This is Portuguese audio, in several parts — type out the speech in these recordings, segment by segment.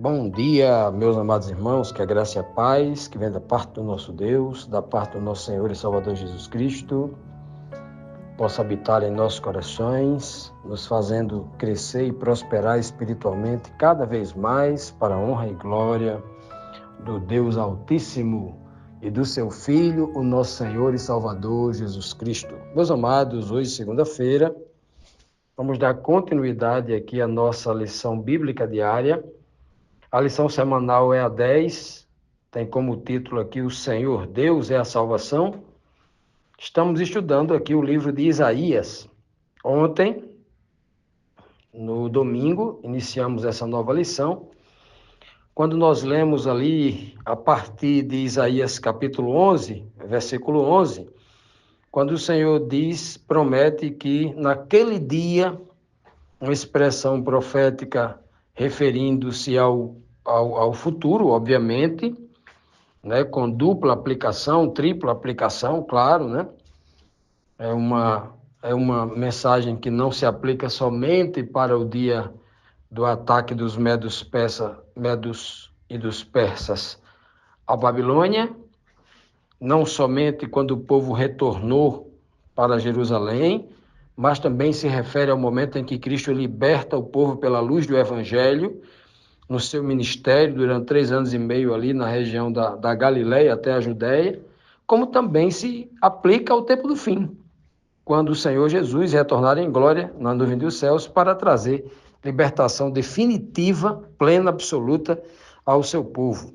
Bom dia, meus amados irmãos, que a graça e a paz, que vem da parte do nosso Deus, da parte do nosso Senhor e Salvador Jesus Cristo, possa habitar em nossos corações, nos fazendo crescer e prosperar espiritualmente cada vez mais para a honra e glória do Deus Altíssimo e do seu Filho, o nosso Senhor e Salvador Jesus Cristo. Meus amados, hoje, segunda-feira, vamos dar continuidade aqui à nossa lição bíblica diária. A lição semanal é a 10, tem como título aqui o Senhor Deus é a salvação. Estamos estudando aqui o livro de Isaías. Ontem, no domingo, iniciamos essa nova lição, quando nós lemos ali, a partir de Isaías capítulo 11, versículo 11, quando o Senhor promete que naquele dia, uma expressão profética referindo-se ao futuro, obviamente, né, com dupla aplicação, tripla aplicação, claro, né? É uma mensagem que não se aplica somente para o dia do ataque dos medos e dos persas à Babilônia, não somente quando o povo retornou para Jerusalém, mas também se refere ao momento em que Cristo liberta o povo pela luz do Evangelho, no seu ministério, durante 3 anos e meio ali na região da Galileia até a Judéia, como também se aplica ao tempo do fim, quando o Senhor Jesus retornar em glória na nuvem dos céus para trazer libertação definitiva, plena, absoluta ao seu povo.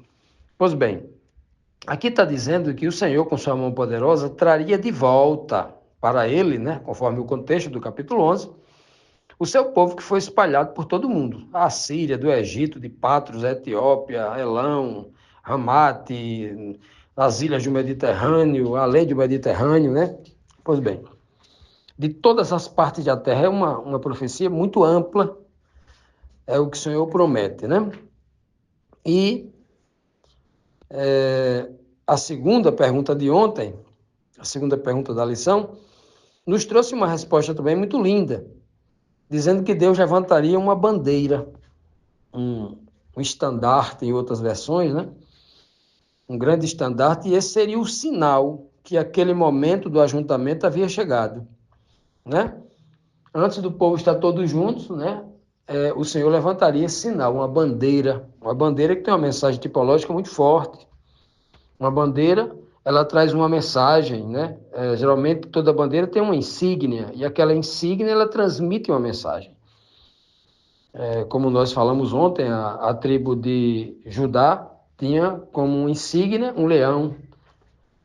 Pois bem, aqui está dizendo que o Senhor, com sua mão poderosa, traria de volta para ele, né, conforme o contexto do capítulo 11, o seu povo que foi espalhado por todo o mundo. A Síria, do Egito, de Patros, Etiópia, Elão, Ramate, as ilhas do Mediterrâneo, além do Mediterrâneo, né? Pois bem, de todas as partes da terra, é uma profecia muito ampla, é o que o Senhor promete, né? E a segunda pergunta de ontem, a segunda pergunta da lição, nos trouxe uma resposta também muito linda, dizendo que Deus levantaria uma bandeira, um estandarte em outras versões, né? Um grande estandarte, e esse seria o sinal que aquele momento do ajuntamento havia chegado, né? Antes do povo estar todos juntos, né? O Senhor levantaria esse sinal, uma bandeira que tem uma mensagem tipológica muito forte. Uma bandeira, ela traz uma mensagem, né? Geralmente toda bandeira tem uma insígnia, e aquela insígnia ela transmite uma mensagem. Como nós falamos ontem, a tribo de Judá tinha como insígnia um leão,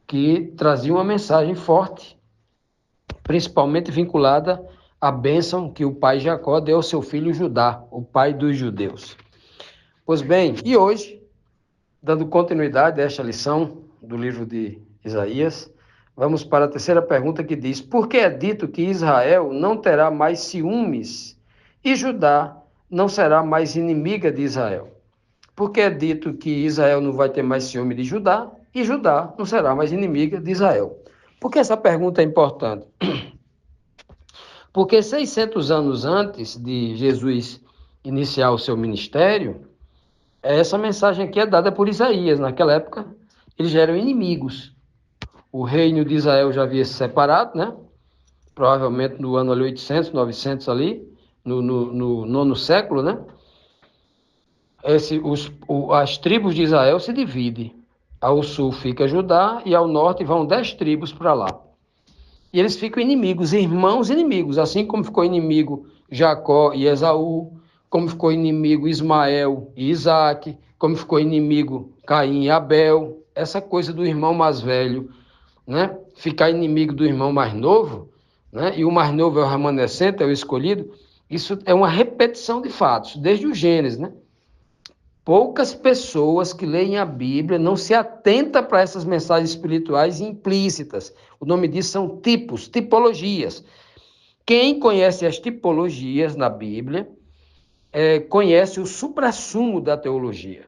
que trazia uma mensagem forte, principalmente vinculada à bênção que o pai Jacó deu ao seu filho Judá, o pai dos judeus. Pois bem, e hoje, dando continuidade a esta lição do livro de Isaías, vamos para a terceira pergunta, que diz: por que é dito que Israel não terá mais ciúmes e Judá não será mais inimiga de Israel? Porque é dito que Israel não vai ter mais ciúme de Judá e Judá não será mais inimiga de Israel. Por que essa pergunta é importante? Porque 600 anos antes de Jesus iniciar o seu ministério, essa mensagem aqui é dada por Isaías. Naquela época, eles já eram inimigos. O reino de Israel já havia se separado, né? Provavelmente no ano ali 800, 900 ali, no nono século, né? As tribos de Israel se dividem. Ao sul fica Judá e ao norte vão 10 tribos para lá. E eles ficam inimigos, irmãos inimigos, assim como ficou inimigo Jacó e Esaú, como ficou inimigo Ismael e Isaac, como ficou inimigo Caim e Abel. Essa coisa do irmão mais velho, né? Ficar inimigo do irmão mais novo, né? E o mais novo é o remanescente, é o escolhido. Isso é uma repetição de fatos, desde o Gênesis, né? Poucas pessoas que leem a Bíblia não se atentam para essas mensagens espirituais implícitas. O nome disso são tipos, tipologias. Quem conhece as tipologias na Bíblia, conhece o suprassumo da teologia.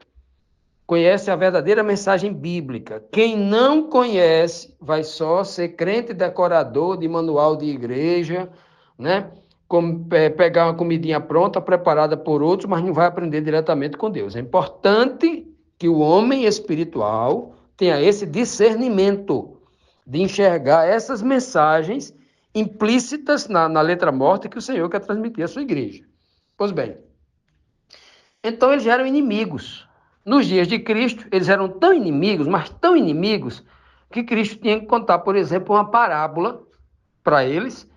Conhece a verdadeira mensagem bíblica. Quem não conhece vai só ser crente decorador de manual de igreja, né? pegar uma comidinha pronta, preparada por outros, mas não vai aprender diretamente com Deus. É importante que o homem espiritual tenha esse discernimento de enxergar essas mensagens implícitas na letra morta que o Senhor quer transmitir à sua igreja. Pois bem, então eles eram inimigos. Nos dias de Cristo, eles eram tão inimigos, mas tão inimigos, que Cristo tinha que contar, por exemplo, uma parábola para eles,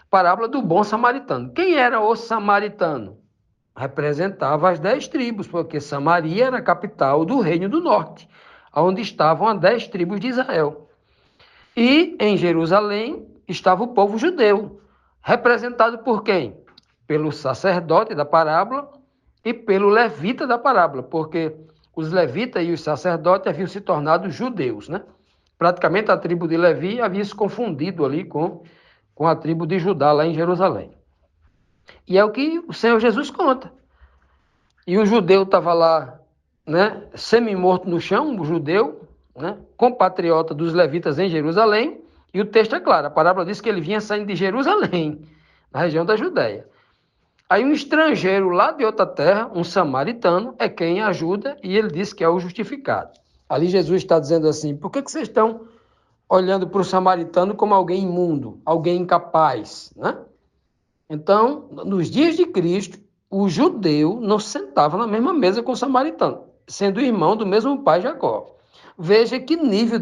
parábola do bom samaritano. Quem era o samaritano? Representava as 10 tribos, porque Samaria era a capital do Reino do Norte, onde estavam as 10 tribos de Israel. E em Jerusalém estava o povo judeu, representado por quem? Pelo sacerdote da parábola e pelo levita da parábola, porque os levitas e os sacerdotes haviam se tornado judeus, né? Praticamente a tribo de Levi havia se confundido ali com a tribo de Judá lá em Jerusalém. E é o que o Senhor Jesus conta. E o judeu estava lá, né, semi-morto no chão, o judeu, né, compatriota dos levitas em Jerusalém, e o texto é claro, a parábola diz que ele vinha saindo de Jerusalém, na região da Judéia. Aí um estrangeiro lá de outra terra, um samaritano, é quem ajuda, e ele diz que é o justificado. Ali Jesus está dizendo assim, por que vocês estão olhando para o samaritano como alguém imundo, alguém incapaz, né? Então, nos dias de Cristo, o judeu não sentava na mesma mesa com o samaritano, sendo irmão do mesmo pai Jacó. Veja que nível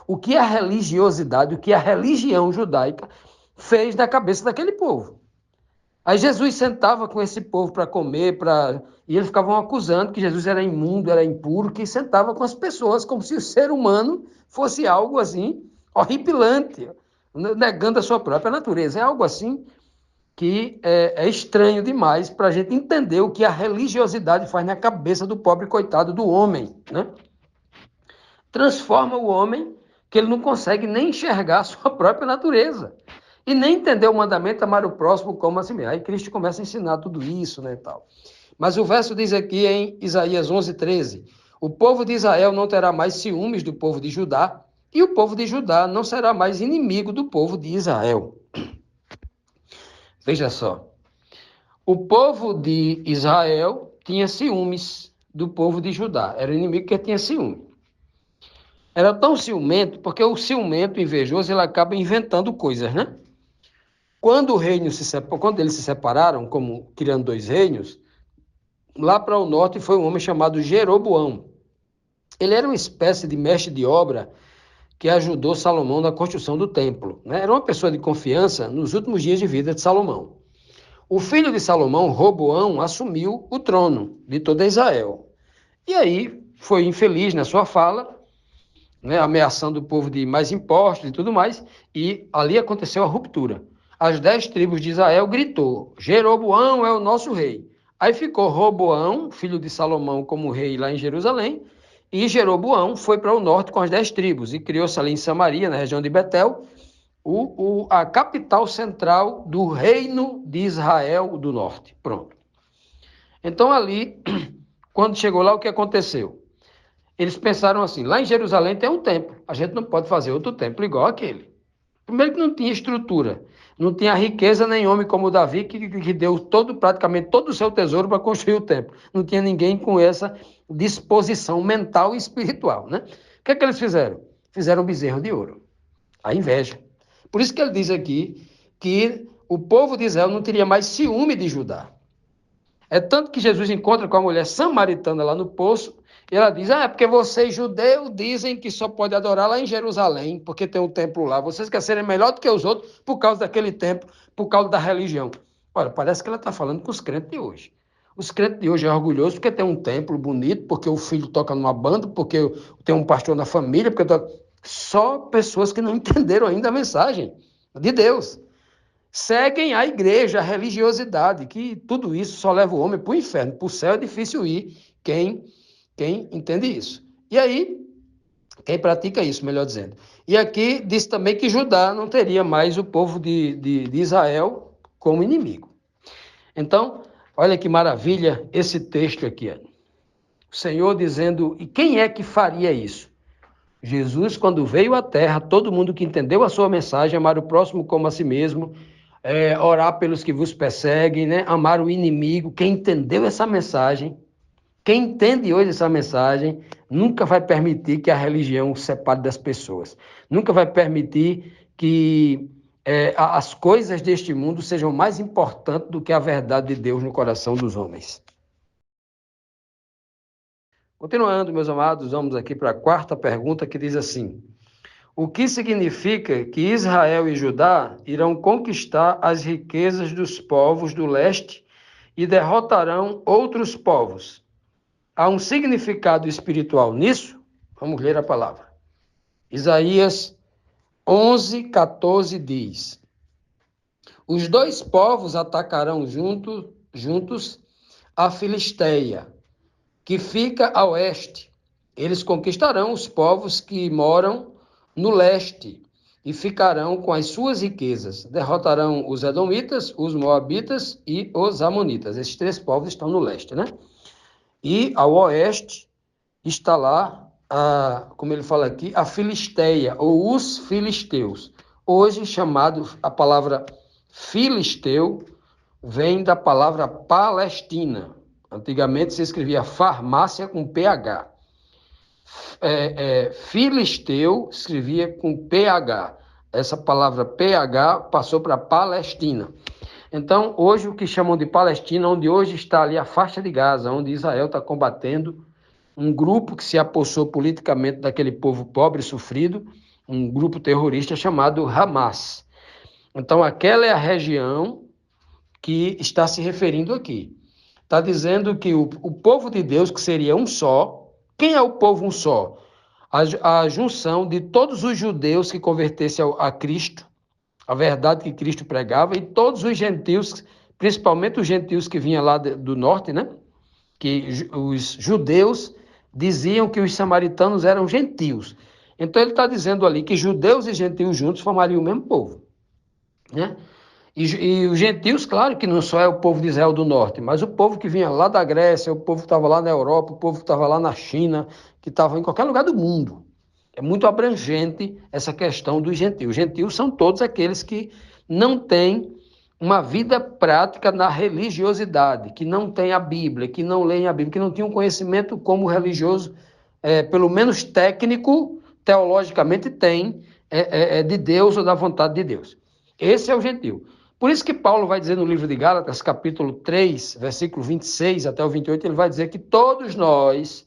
o que a religiosidade, o que a religião judaica fez na cabeça daquele povo. Aí Jesus sentava com esse povo para comer, e eles ficavam acusando que Jesus era imundo, era impuro, que sentava com as pessoas como se o ser humano fosse algo assim horripilante, negando a sua própria natureza. É algo assim que é estranho demais para a gente entender o que a religiosidade faz na cabeça do pobre coitado do homem, né? Transforma o homem que ele não consegue nem enxergar a sua própria natureza e nem entender o mandamento amar o próximo como a si mesmo. Aí Cristo começa a ensinar tudo isso, né, e tal. Mas o verso diz aqui em Isaías 11:13, o povo de Israel não terá mais ciúmes do povo de Judá, e o povo de Judá não será mais inimigo do povo de Israel. Veja só, o povo de Israel tinha ciúmes do povo de Judá. Era o inimigo que tinha ciúme. Era tão ciumento, porque o ciumento invejoso, ele acaba inventando coisas, né? Quando eles se separaram, como criando 2 reinos, lá para o norte foi um homem chamado Jeroboão. Ele era uma espécie de mestre de obra que ajudou Salomão na construção do templo, né? Era uma pessoa de confiança nos últimos dias de vida de Salomão. O filho de Salomão, Roboão, assumiu o trono de toda Israel. E aí foi infeliz na sua fala, né, ameaçando o povo de mais impostos e tudo mais, e ali aconteceu a ruptura. As 10 tribos de Israel gritou, Jeroboão é o nosso rei. Aí ficou Roboão, filho de Salomão, como rei lá em Jerusalém, e Jeroboão foi para o norte com as 10 tribos, e criou-se ali em Samaria, na região de Betel, a capital central do reino de Israel do norte. Pronto. Então ali, quando chegou lá, o que aconteceu? Eles pensaram assim, lá em Jerusalém tem um templo, a gente não pode fazer outro templo igual aquele. Primeiro que não tinha estrutura, não tinha riqueza nem homem como Davi, que deu praticamente todo o seu tesouro para construir o templo. Não tinha ninguém com essa disposição mental e espiritual, né? O que é que eles fizeram? Fizeram um bezerro de ouro. A inveja. Por isso que ele diz aqui que o povo de Israel não teria mais ciúme de Judá. É tanto que Jesus encontra com a mulher samaritana lá no poço, e ela diz, é porque vocês judeus dizem que só pode adorar lá em Jerusalém, porque tem um templo lá. Vocês querem serem melhor do que os outros por causa daquele templo, por causa da religião. Olha, parece que ela está falando com os crentes de hoje. Os crentes de hoje é orgulhoso porque tem um templo bonito, porque o filho toca numa banda, porque tem um pastor na família, porque só pessoas que não entenderam ainda a mensagem de Deus. Seguem a igreja, a religiosidade, que tudo isso só leva o homem para o inferno. Para o céu é difícil ir quem entende isso. E aí, quem pratica isso, melhor dizendo. E aqui diz também que Judá não teria mais o povo de Israel como inimigo. Então, olha que maravilha esse texto aqui. O Senhor dizendo, e quem é que faria isso? Jesus, quando veio à terra, todo mundo que entendeu a sua mensagem, amar o próximo como a si mesmo, orar pelos que vos perseguem, né? Amar o inimigo. Quem entendeu essa mensagem, quem entende hoje essa mensagem, nunca vai permitir que a religião separe das pessoas. Nunca vai permitir que as coisas deste mundo sejam mais importantes do que a verdade de Deus no coração dos homens. Continuando, meus amados, vamos aqui para a quarta pergunta, que diz assim: o que significa que Israel e Judá irão conquistar as riquezas dos povos do leste e derrotarão outros povos? Há um significado espiritual nisso? Vamos ler a palavra. Isaías 11:14 diz: os dois povos atacarão juntos a Filisteia, que fica a oeste. Eles conquistarão os povos que moram no leste e ficarão com as suas riquezas. Derrotarão os edomitas, os moabitas e os amonitas. Esses três povos estão no leste, né? E ao oeste está lá, como ele fala aqui, a Filisteia, ou os filisteus. Hoje chamado, a palavra filisteu vem da palavra Palestina. Antigamente se escrevia farmácia com PH. Filisteu escrevia com PH. Essa palavra PH passou para Palestina. Então, hoje o que chamam de Palestina, onde hoje está ali a faixa de Gaza, onde Israel está combatendo um grupo que se apossou politicamente daquele povo pobre e sofrido, um grupo terrorista chamado Hamas. Então, aquela é a região que está se referindo aqui. Está dizendo que o povo de Deus, que seria um só. Quem é o povo um só? A junção de todos os judeus que convertessem a Cristo, a verdade que Cristo pregava, e todos os gentios, principalmente os gentios que vinham lá do norte, né? Que os judeus diziam que os samaritanos eram gentios. Então ele está dizendo ali que judeus e gentios juntos formariam o mesmo povo, né? E os gentios, claro que não só é o povo de Israel do norte, mas o povo que vinha lá da Grécia, o povo que estava lá na Europa, o povo que estava lá na China, que estava em qualquer lugar do mundo. É muito abrangente essa questão dos gentios. Os gentios são todos aqueles que não têm uma vida prática na religiosidade, que não têm a Bíblia, que não leem a Bíblia, que não têm um conhecimento como religioso, pelo menos técnico, teologicamente tem, de Deus ou da vontade de Deus. Esse é o gentio. Por isso que Paulo vai dizer no livro de Gálatas, capítulo 3, versículo 26 até o 28, ele vai dizer que todos nós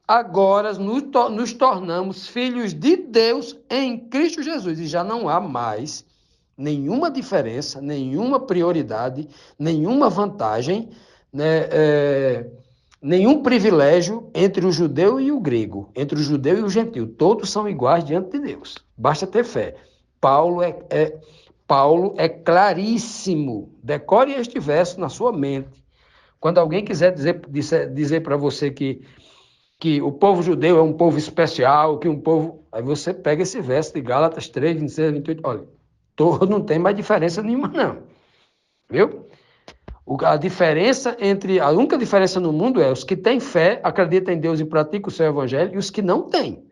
agora nos tornamos filhos de Deus em Cristo Jesus. E já não há mais nenhuma diferença, nenhuma prioridade, nenhuma vantagem, né, nenhum privilégio entre o judeu e o grego, entre o judeu e o gentio. Todos são iguais diante de Deus. Basta ter fé. Paulo é claríssimo. Decore este verso na sua mente. Quando alguém quiser dizer para você que o povo judeu é um povo especial, que um povo... Aí você pega esse verso de Gálatas 3, 26, 28, olha, não tem mais diferença nenhuma, não. Viu? A única diferença no mundo é os que têm fé, acreditam em Deus e praticam o seu evangelho, e os que não têm.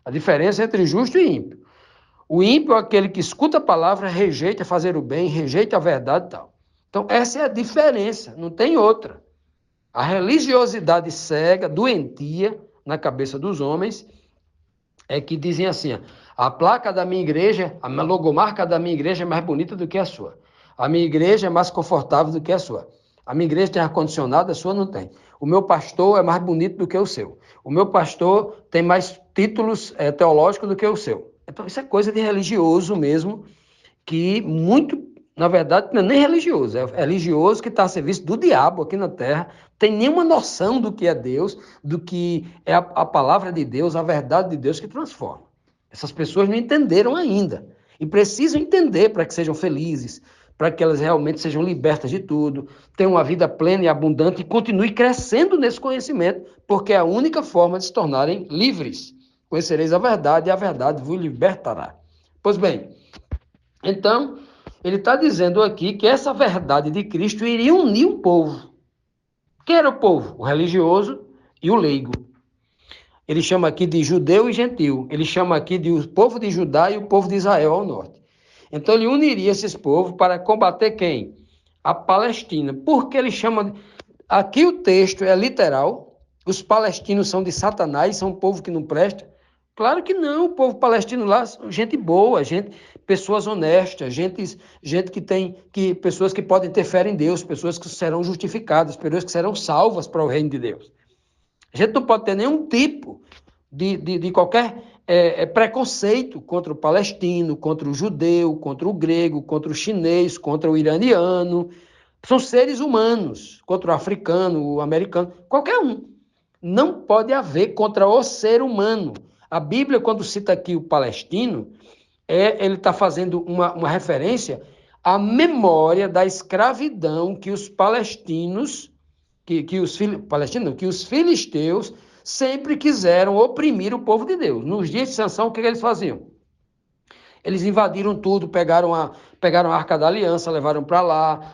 A diferença é entre justo e ímpio. O ímpio é aquele que escuta a palavra, rejeita fazer o bem, rejeita a verdade e tal. Então, essa é a diferença, não tem outra. A religiosidade cega, doentia na cabeça dos homens, é que dizem assim, a placa da minha igreja, a logomarca da minha igreja é mais bonita do que a sua. A minha igreja é mais confortável do que a sua. A minha igreja tem ar-condicionado, a sua não tem. O meu pastor é mais bonito do que o seu. O meu pastor tem mais títulos teológicos do que o seu. Então, isso é coisa de religioso mesmo, que muito, na verdade, não é nem religioso, é religioso que está a serviço do diabo aqui na terra, tem nenhuma noção do que é Deus, do que é a palavra de Deus, a verdade de Deus que transforma. Essas pessoas não entenderam ainda e precisam entender para que sejam felizes, para que elas realmente sejam libertas de tudo, tenham uma vida plena e abundante e continuem crescendo nesse conhecimento, porque é a única forma de se tornarem livres. Conhecereis a verdade e a verdade vos libertará. Pois bem, então, ele está dizendo aqui que essa verdade de Cristo iria unir o povo. Quem era o povo? O religioso e o leigo. Ele chama aqui de judeu e gentil. Ele chama aqui de o povo de Judá e o povo de Israel ao norte. Então ele uniria esses povos para combater quem? A Palestina. Por que ele chama... Aqui o texto é literal, os palestinos são de Satanás, são um povo que não presta. Claro que não, o povo palestino lá são gente boa, pessoas honestas, gente pessoas que podem ter fé em Deus, pessoas que serão justificadas, pessoas que serão salvas para o reino de Deus. A gente não pode ter nenhum tipo de qualquer preconceito contra o palestino, contra o judeu, contra o grego, contra o chinês, contra o iraniano. São seres humanos, contra o africano, o americano, qualquer um. Não pode haver contra o ser humano. A Bíblia, quando cita aqui o palestino, ele está fazendo uma referência à memória da escravidão que os palestinos, que os filisteus sempre quiseram oprimir o povo de Deus. Nos dias de Sansão, o que eles faziam? Eles invadiram tudo, pegaram a Arca da Aliança, levaram para lá,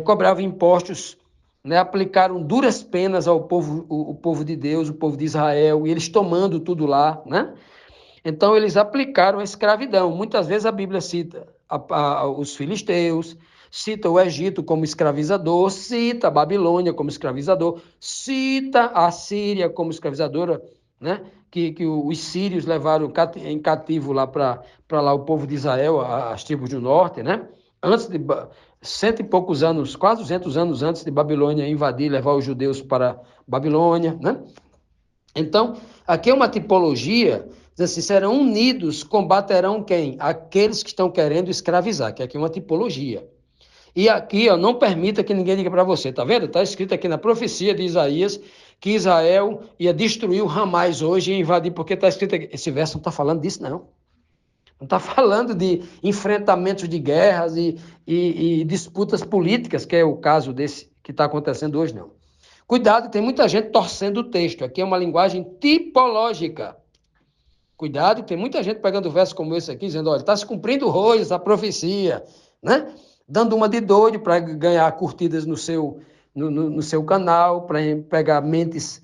cobravam impostos, né, aplicaram duras penas ao povo, o povo de Deus, o povo de Israel, e eles tomando tudo lá, né? Então, eles aplicaram a escravidão. Muitas vezes a Bíblia cita os filisteus, cita o Egito como escravizador, cita a Babilônia como escravizador, cita a Síria como escravizadora, né? Que os sírios levaram em cativo lá para lá o povo de Israel, as tribos do norte, né? Antes de cento e poucos anos, quase 200 anos antes de Babilônia invadir e levar os judeus para Babilônia, né? Então, aqui é uma tipologia, diz assim, serão unidos, combaterão quem? Aqueles que estão querendo escravizar, que aqui é uma tipologia. E aqui, ó, não permita que ninguém diga para você, tá vendo? Está escrito aqui na profecia de Isaías que Israel ia destruir o Ramais hoje e invadir, porque está escrito aqui. Esse verso não está falando disso, não. Não está falando de enfrentamentos de guerras e disputas políticas, que é o caso desse que está acontecendo hoje, não. Cuidado, tem muita gente torcendo o texto. Aqui é uma linguagem tipológica. Cuidado, tem muita gente pegando verso como esse aqui, dizendo, olha, está se cumprindo hoje essa profecia, né? Dando uma de doido para ganhar curtidas no seu canal, para pegar mentes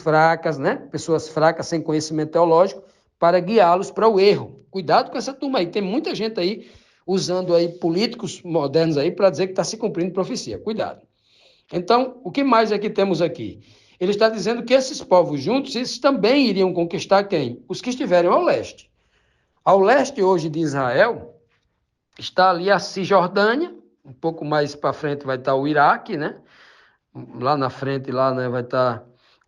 fracas, né? Pessoas fracas sem conhecimento teológico, para guiá-los para o erro. Cuidado com essa turma aí. Tem muita gente aí usando aí políticos modernos aí para dizer que está se cumprindo profecia. Cuidado. Então, o que mais é que temos aqui? Ele está dizendo que esses povos juntos, eles também iriam conquistar quem? Os que estiverem ao leste. Ao leste hoje de Israel, está ali a Cisjordânia, um pouco mais para frente vai estar o Iraque, né? Lá na frente lá, né, vai estar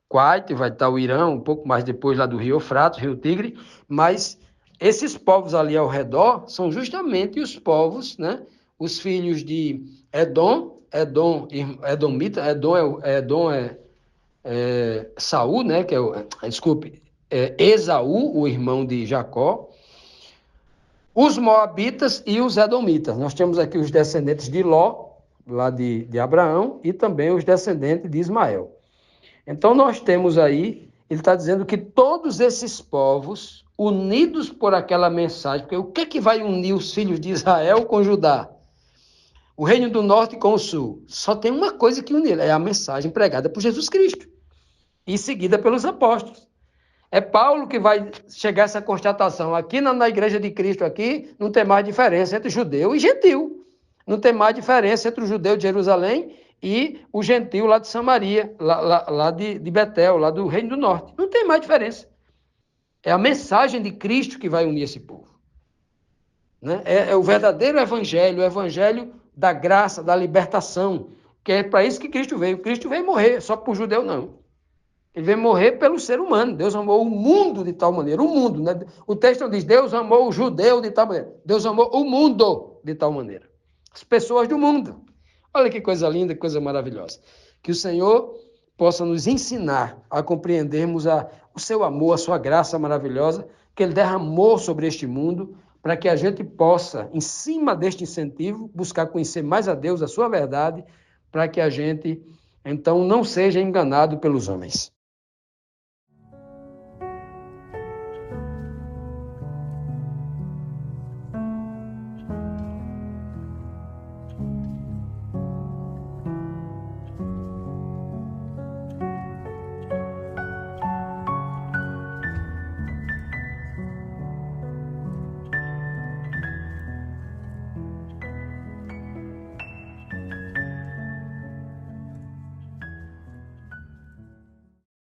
Kuwait, vai estar o Irã, um pouco mais depois lá do Rio Eufrates, Rio Tigre, mas esses povos ali ao redor são justamente os povos, né? Os filhos de Edomita, Edom é Saul, né? Que Esaú, o irmão de Jacó, os Moabitas e os Edomitas. Nós temos aqui os descendentes de Ló, lá de Abraão, e também os descendentes de Ismael. Então, nós temos aí, ele está dizendo que todos esses povos, unidos por aquela mensagem, porque o que é que vai unir os filhos de Israel com Judá? O reino do norte com o sul. Só tem uma coisa que une, é a mensagem pregada por Jesus Cristo e seguida pelos apóstolos. É Paulo que vai chegar a essa constatação. Aqui na Igreja de Cristo, aqui, não tem mais diferença entre judeu e gentil. Não tem mais diferença entre o judeu de Jerusalém e o gentil lá de Samaria, lá de Betel, lá do Reino do Norte. Não tem mais diferença. É a mensagem de Cristo que vai unir esse povo. Né? É o verdadeiro evangelho, o evangelho da graça, da libertação, que é para isso que Cristo veio. Cristo veio morrer, só para o judeu não. Ele veio morrer pelo ser humano. Deus amou o mundo de tal maneira. O mundo, né? O texto não diz Deus amou o judeu de tal maneira. Deus amou o mundo de tal maneira. As pessoas do mundo. Olha que coisa linda, que coisa maravilhosa. Que o Senhor possa nos ensinar a compreendermos o seu amor, a sua graça maravilhosa, que Ele derramou sobre este mundo, para que a gente possa, em cima deste incentivo, buscar conhecer mais a Deus, a sua verdade, para que a gente, então, não seja enganado pelos homens.